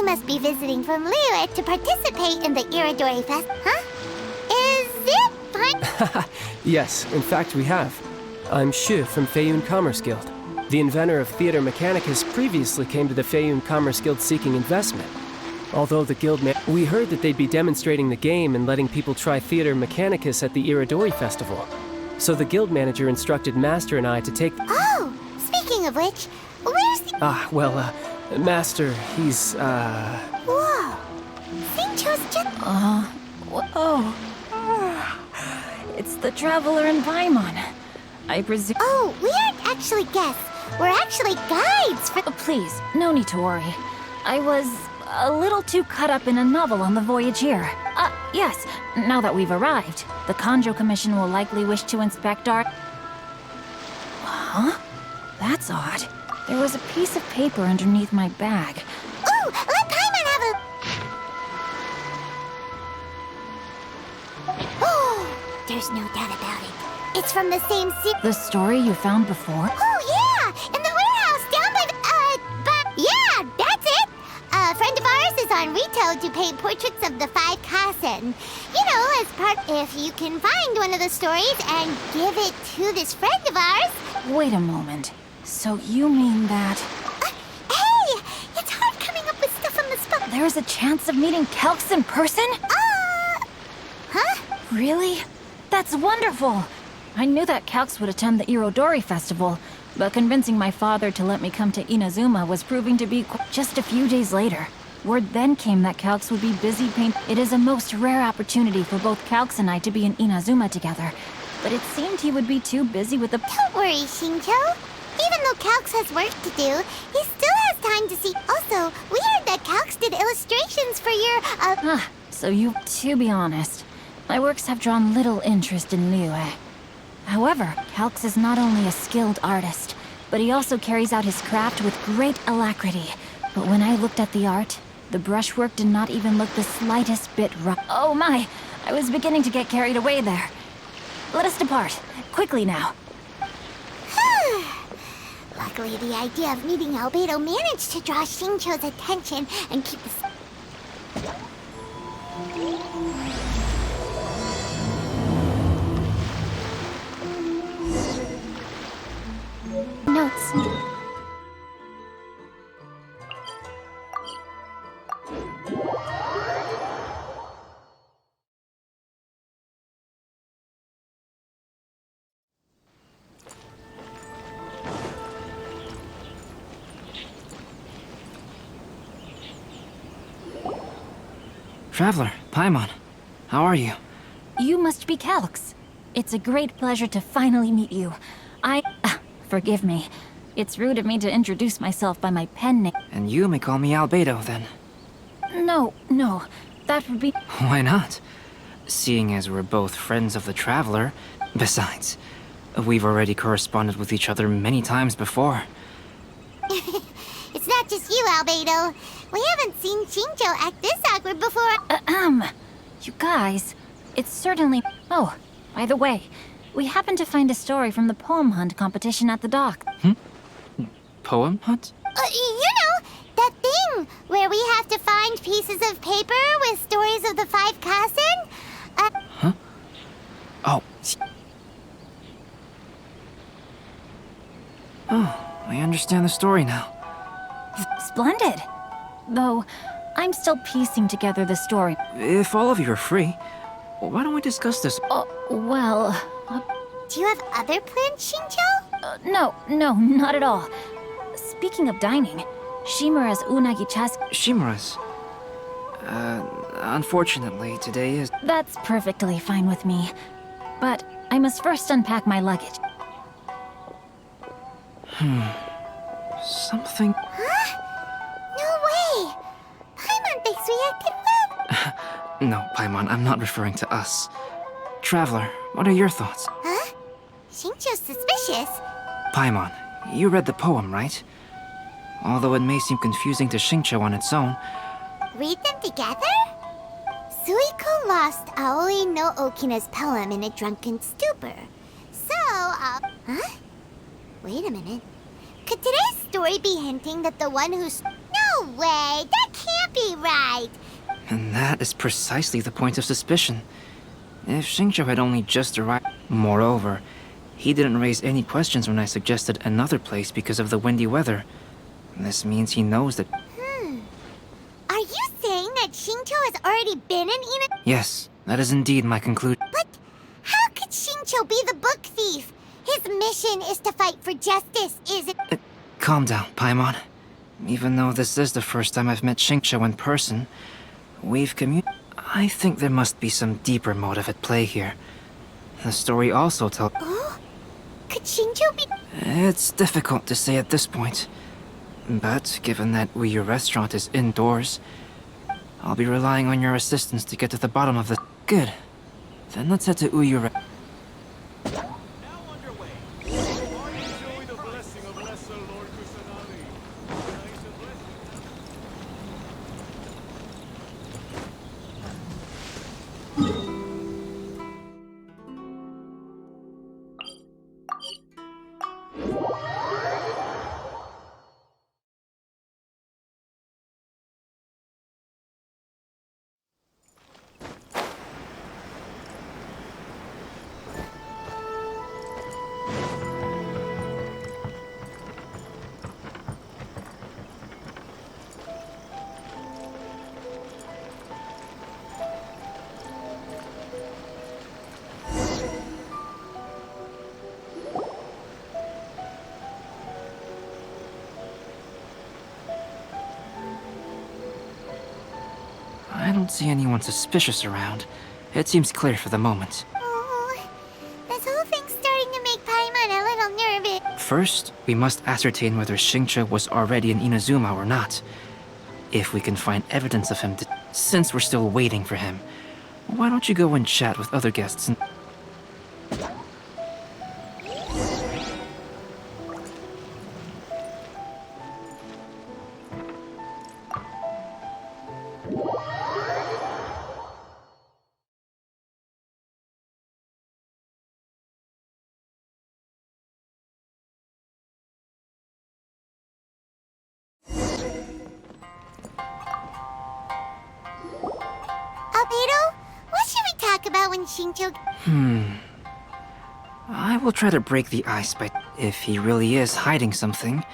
must be visiting from Liyue to participate in the Iridori Fest. Huh? Is it fun? Yes, in fact we have. I'm Shu from Feiyun Commerce Guild. The inventor of Theater Mechanicus previously came to the Feiyun Commerce Guild seeking investment. Although the guild we heard that they'd be demonstrating the game and letting people try Theater Mechanicus at the Iridori Festival. So the guild manager instructed Master and I to take... Oh, speaking of which, where's the... Master, he's, Whoa! Xingqiu's just... It's the Traveler in Paimon. I presume... Oh, we aren't actually guests. We're actually guides for... Please, no need to worry. I was a little too caught up in a novel on the voyage here. Yes, now that we've arrived, the Kanjo Commission will likely wish to inspect our... Huh? That's odd. There was a piece of paper underneath my bag. Ooh, let Paimon have a... Oh, there's no doubt about it. It's from the same The story you found before? Oh, yeah! In the warehouse down by the... but... Yeah, that's it! A friend of ours is on Rito to paint portraits of the 5 Kasen. You know, as part... If you can find one of the stories and give it to this friend of ours... Wait a moment. So you mean that... Hey! It's hard coming up with stuff on the spot. There's a chance of meeting Calx in person? Huh? Really? That's wonderful! I knew that Calx would attend the Irodori Festival, but convincing my father to let me come to Inazuma was proving to be just a few days later. Word then came that Calx would be busy painting. It is a most rare opportunity for both Calx and I to be in Inazuma together, but it seemed he would be too busy with the... Don't worry, Xingqiu. Even though Calx has work to do, he still has time to see. Also, we heard that Calx did illustrations for your, So to be honest, my works have drawn little interest in Liyue. However, Calx is not only a skilled artist, but he also carries out his craft with great alacrity. But when I looked at the art, the brushwork did not even look the slightest bit rough. Oh my! I was beginning to get carried away there. Let us depart. Quickly now. Luckily, the idea of meeting Albedo managed to draw Xingqiu's attention and keep the... Notes. Traveler, Paimon, how are you? You must be Calx. It's a great pleasure to finally meet you. Forgive me. It's rude of me to introduce myself by my pen name. And you may call me Albedo, then. No, that would be... Why not? Seeing as we're both friends of the Traveler. Besides, we've already corresponded with each other many times before. It's not just you, Albedo. We haven't seen Xingqiu act this awkward before. You guys, it's certainly... Oh, by the way, we happened to find a story from the poem hunt competition at the dock. Poem hunt? You know, that thing where we have to find pieces of paper with stories of the 5 Kasen? Huh? Oh. Oh, I understand the story now. Splendid. Though, I'm still piecing together the story. If all of you are free, why don't we discuss this? Do you have other plans, Xingqiu? No, not at all. Speaking of dining, Shimura's unagi chas... Shimura's? Unfortunately, today is... That's perfectly fine with me. But I must first unpack my luggage. Something... Huh? No way! Paimon thinks we acted well! No, Paimon, I'm not referring to us. Traveler, what are your thoughts? Huh? Xingqiu's suspicious. Paimon, you read the poem, right? Although it may seem confusing to Xingqiu on its own... Read them together? Suiko lost Aoi no Okina's poem in a drunken stupor. So, Huh? Wait a minute. Could today's story be hinting that the one who's... No way! That can't be right. And that is precisely the point of suspicion. If Xingqiu had only just arrived... Moreover, he didn't raise any questions when I suggested another place because of the windy weather. This means he knows that... Are you saying that Xingqiu has already been in Ina? Yes, that is indeed my conclusion. But how could Xingqiu be the book thief? His mission is to fight for justice, is it? Calm down, Paimon. Even though this is the first time I've met Xingqiu in person, we've I think there must be some deeper motive at play here. The story also tells... Oh? Could Xingqiu be... It's difficult to say at this point. But given that Uyu restaurant is indoors, I'll be relying on your assistance to get to the bottom of the... Good. Then let's head to Uyu re... I don't see anyone suspicious around. It seems clear for the moment. Oh, this whole thing's starting to make Paimon a little nervous. First, we must ascertain whether Xingqiu was already in Inazuma or not. If we can find evidence of him, since we're still waiting for him, why don't you go and chat with other guests and... Albedo, what should we talk about when Xingqiu... I will try to break the ice, but if he really is hiding something,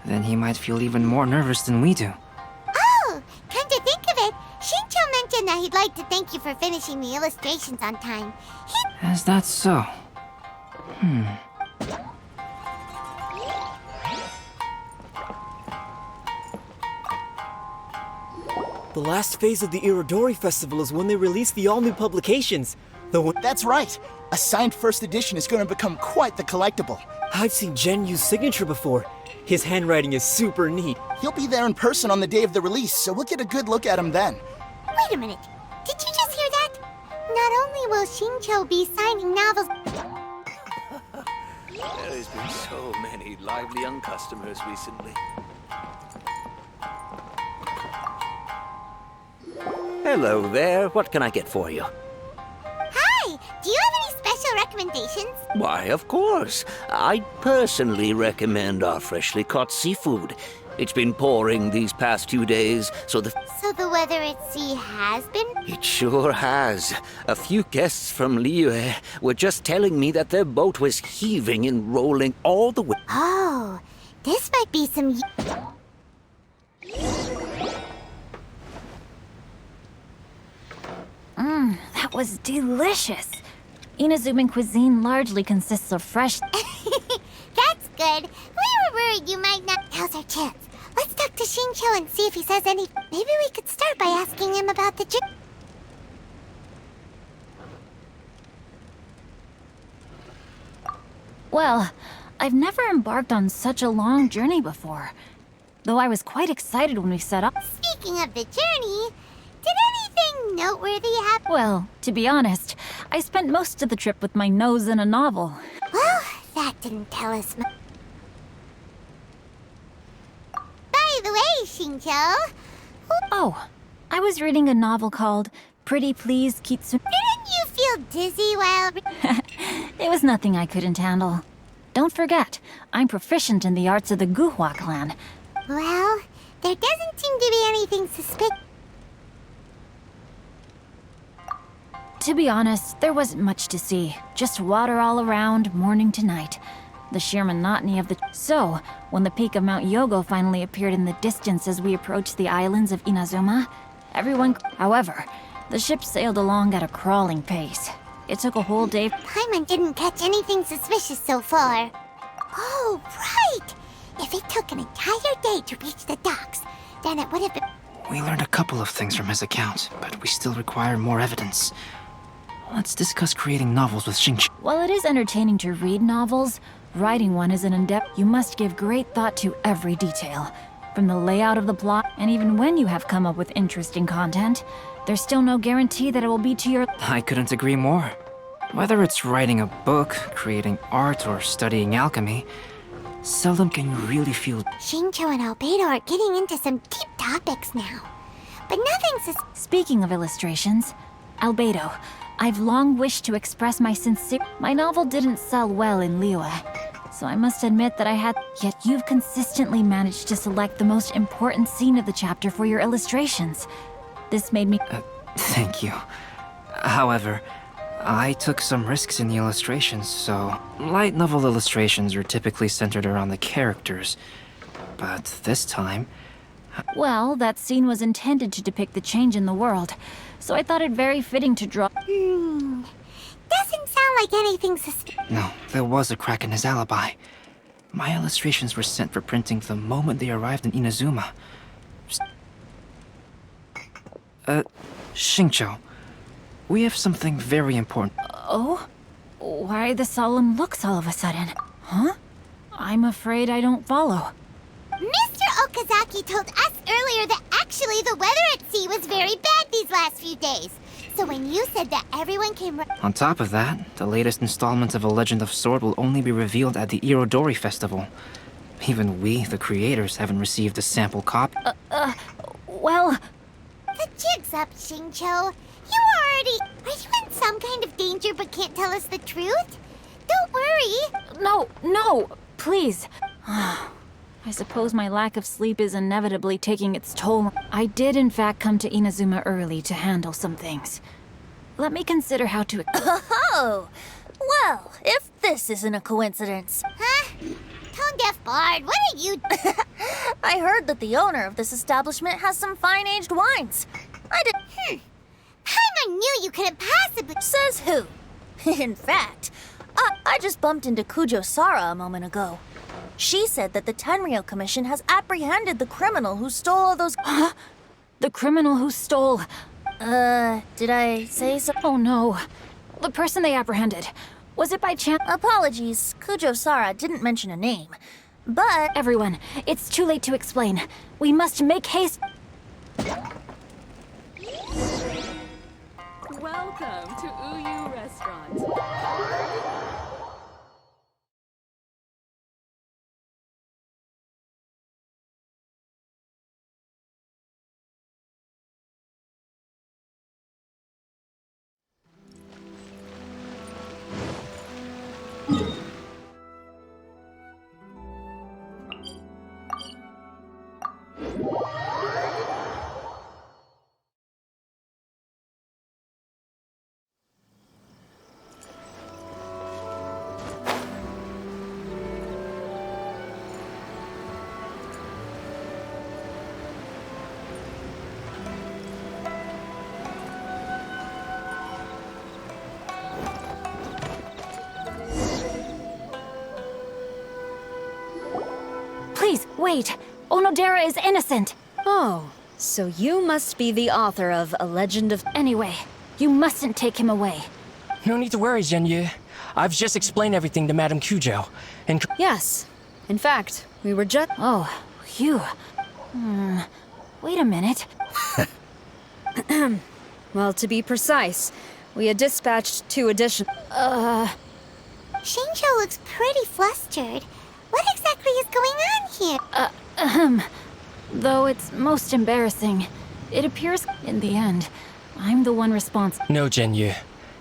then he might feel even more nervous than we do. Oh, come to think of it, Xingqiu mentioned that he'd like to thank you for finishing the illustrations on time. Is that so? The last phase of the Irodori Festival is when they release the all-new publications. That's right. A signed first edition is going to become quite the collectible. I've seen Gen Yu's signature before. His handwriting is super neat. He'll be there in person on the day of the release, so we'll get a good look at him then. Wait a minute, did you just hear that? Not only will Xingqiu be signing novels... There has been so many lively young customers recently. Hello there. What can I get for you? Hi, do you have any special recommendations? Why, of course. I personally recommend our freshly caught seafood. It's been pouring these past 2 days, so the weather at sea has been... It sure has. A few guests from Liyue were just telling me that their boat was heaving and rolling all the way. Oh, this might be some... That was delicious. Inazuman cuisine largely consists of fresh... That's good. We were worried you might not... Now's our chance. Let's talk to Xingqiu and see if he says any... Maybe we could start by asking him about the... Well, I've never embarked on such a long journey before. Though I was quite excited when we set off. Speaking of the journey, did anything noteworthy happen? Well, to be honest, I spent most of the trip with my nose in a novel. Well, that didn't tell us much. By the way, Xingqiu... Oh, I was reading a novel called Pretty Please Kitsune. Didn't you feel dizzy while... It was nothing I couldn't handle. Don't forget, I'm proficient in the arts of the Guhua clan. Well, There doesn't seem to be anything suspicious. To be honest, there wasn't much to see. Just water all around, morning to night. The sheer monotony of the... So, when the peak of Mount Yogo finally appeared in the distance as we approached the islands of Inazuma, everyone... However, the ship sailed along at a crawling pace. It took a whole day... Paimon didn't catch anything suspicious so far. Oh, right! If it took an entire day to reach the docks, then it would have been... We learned a couple of things from his account, but we still require more evidence. Let's discuss creating novels with Xingqiu. While it is entertaining to read novels, writing one is an in-depth... You must give great thought to every detail. From the layout of the plot, and even when you have come up with interesting content, there's still no guarantee that it will be to your... I couldn't agree more. Whether it's writing a book, creating art, or studying alchemy, seldom can you really feel... Xingqiu and Albedo are getting into some deep topics now. But nothing's... Speaking of illustrations, Albedo, I've long wished to express my sincere... My novel didn't sell well in Liyue, so I must admit that I had... Yet you've consistently managed to select the most important scene of the chapter for your illustrations. This made me... Thank you. However, I took some risks in the illustrations, so... Light novel illustrations are typically centered around the characters. But this time... Well, that scene was intended to depict the change in the world, so I thought it very fitting to draw... Doesn't sound like anything suspicious. No, there was a crack in his alibi. My illustrations were sent for printing the moment they arrived in Inazuma. Xingqiu, we have something very important. Oh? Why the solemn looks all of a sudden? Huh? I'm afraid I don't follow. Mr. Okazaki told us earlier that actually the weather at sea was very bad these last few days. So when you said that everyone came... On top of that, the latest installment of A Legend of Sword will only be revealed at the Irodori Festival. Even we, the creators, haven't received a sample copy. Well... The jig's up, Xingqiu. You already... Are you in some kind of danger but can't tell us the truth? Don't worry. No, please. I suppose my lack of sleep is inevitably taking its toll. I did in fact come to Inazuma early to handle some things. Let me consider how to... Oh! Well, if this isn't a coincidence. Huh? Tone-deaf bard, what are you... I heard that the owner of this establishment has some fine-aged wines. I did... Paimon knew you couldn't possibly... Says who? In fact, I just bumped into Kujo Sara a moment ago. She said that the Tenryou Commission has apprehended the criminal who stole all those... Huh? The criminal who stole... Did I say so? Oh no. The person they apprehended. Was it by chance... Apologies, Kujo Sara didn't mention a name. But... Everyone, it's too late to explain. We must make haste... Welcome to Uyu Restaurant. Please, wait. Onodera is innocent. Oh, so you must be the author of A Legend of... Anyway, you mustn't take him away. No need to worry, Zhenyu. I've just explained everything to Madame Kujo, and... Yes. In fact, we were just... Oh, phew. Wait a minute. Well, to be precise, we had dispatched 2 additional... Xingqiu looks pretty flustered. What exactly is going on here? Though it's most embarrassing, it appears in the end, I'm the one responsible. No, Zhenyu.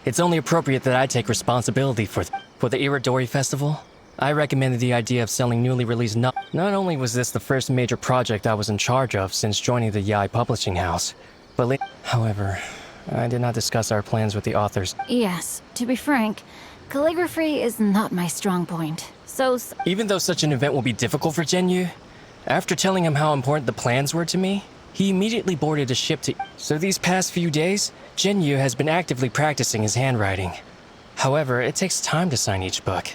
It's only appropriate that I take responsibility for the Irodori Festival. I recommended the idea of selling newly released Not only was this the first major project I was in charge of since joining the Yai publishing house, but however, I did not discuss our plans with the authors. Yes, to be frank, calligraphy is not my strong point. So even though such an event will be difficult for Genyu, after telling him how important the plans were to me, he immediately boarded a ship to... So these past few days, Genyu has been actively practicing his handwriting. However, it takes time to sign each book,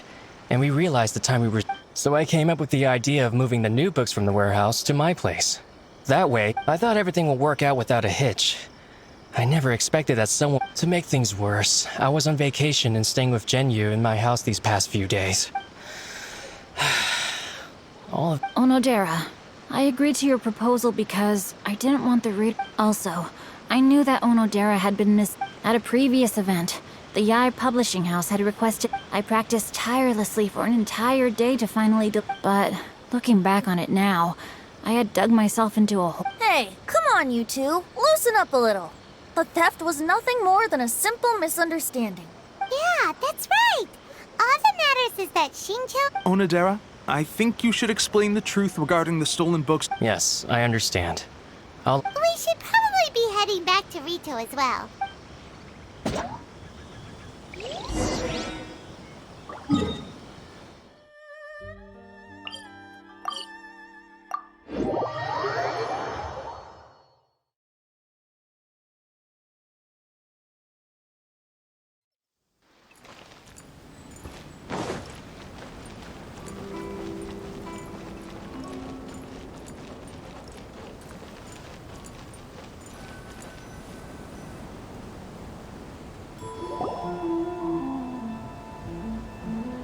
and we realized the time we were... So I came up with the idea of moving the new books from the warehouse to my place. That way, I thought everything would work out without a hitch. I never expected that someone... To make things worse, I was on vacation and staying with Genyu in my house these past few days. All of... Onodera, I agreed to your proposal because I didn't want the read. Also, I knew that Onodera had been at a previous event. The Yai publishing house had requested I practiced tirelessly for an entire day to finally but looking back on it now, I had dug myself into a hole. Hey, come on, you two. Loosen up a little. The theft was nothing more than a simple misunderstanding. Yeah, that's right. All that matters is that Shincho... Onodera, I think you should explain the truth regarding the stolen books. Yes, I understand. We should probably be heading back to Rito as well.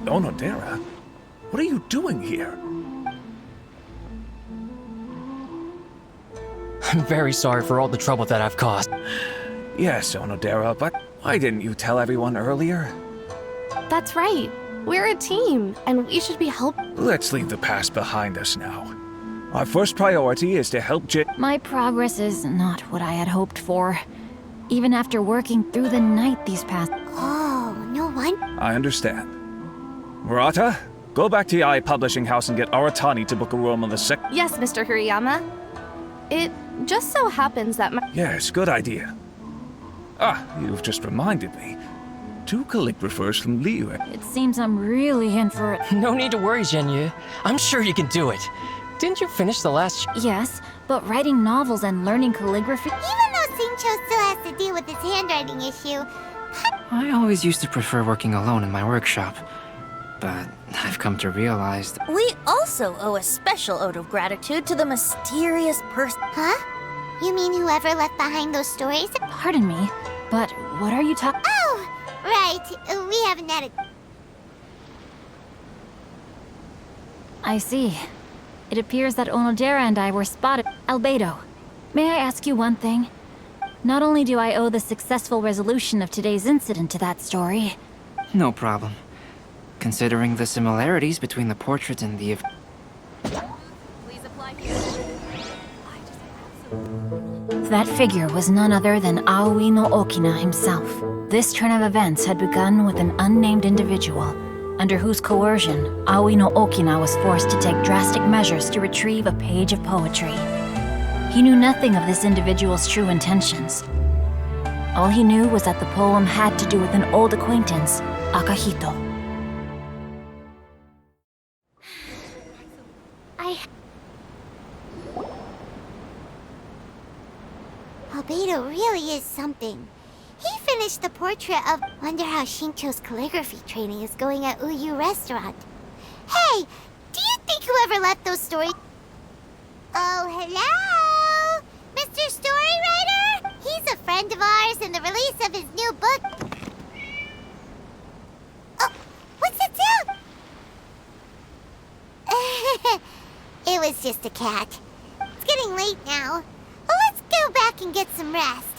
Onodera? What are you doing here? I'm very sorry for all the trouble that I've caused. Yes, Onodera, but why didn't you tell everyone earlier? That's right. We're a team, and we should be helping. Let's leave the past behind us now. Our first priority is to help My progress is not what I had hoped for. Even after working through the night these past... Oh, no one... I understand. Murata, go back to Yai Publishing House and get Aratani to book a room on the Yes, Mr. Hirayama. It just so happens that Yes, good idea. Ah, you've just reminded me. 2 calligraphers from Liyue. It seems I'm really in for it. No need to worry, Genyu. I'm sure you can do it. Didn't you finish the last... Yes, but writing novels and learning calligraphy... Even though Shincho still has to deal with his handwriting issue... I always used to prefer working alone in my workshop. But I've come to realize that... We also owe a special ode of gratitude to the mysterious person. Huh? You mean whoever left behind those stories? Pardon me, but what are you talking... Oh, right. We haven't had it. I see. It appears that Onodera and I were spotted. Albedo, may I ask you one thing? Not only do I owe the successful resolution of today's incident to that story... No problem. Considering the similarities between the portrait and the... That figure was none other than Aoi no Okina himself. This turn of events had begun with an unnamed individual, under whose coercion, Aoi no Okina was forced to take drastic measures to retrieve a page of poetry. He knew nothing of this individual's true intentions. All he knew was that the poem had to do with an old acquaintance, Akahito. Albedo really is something. He finished the portrait of... Wonder how Shincho's calligraphy training is going at Uyu Restaurant. Hey, do you think whoever left those stories... Oh, hello? Mr. Storywriter? He's a friend of ours in the release of his new book. Oh, what's that sound? It was just a cat. It's getting late now. Let's go back and get some rest.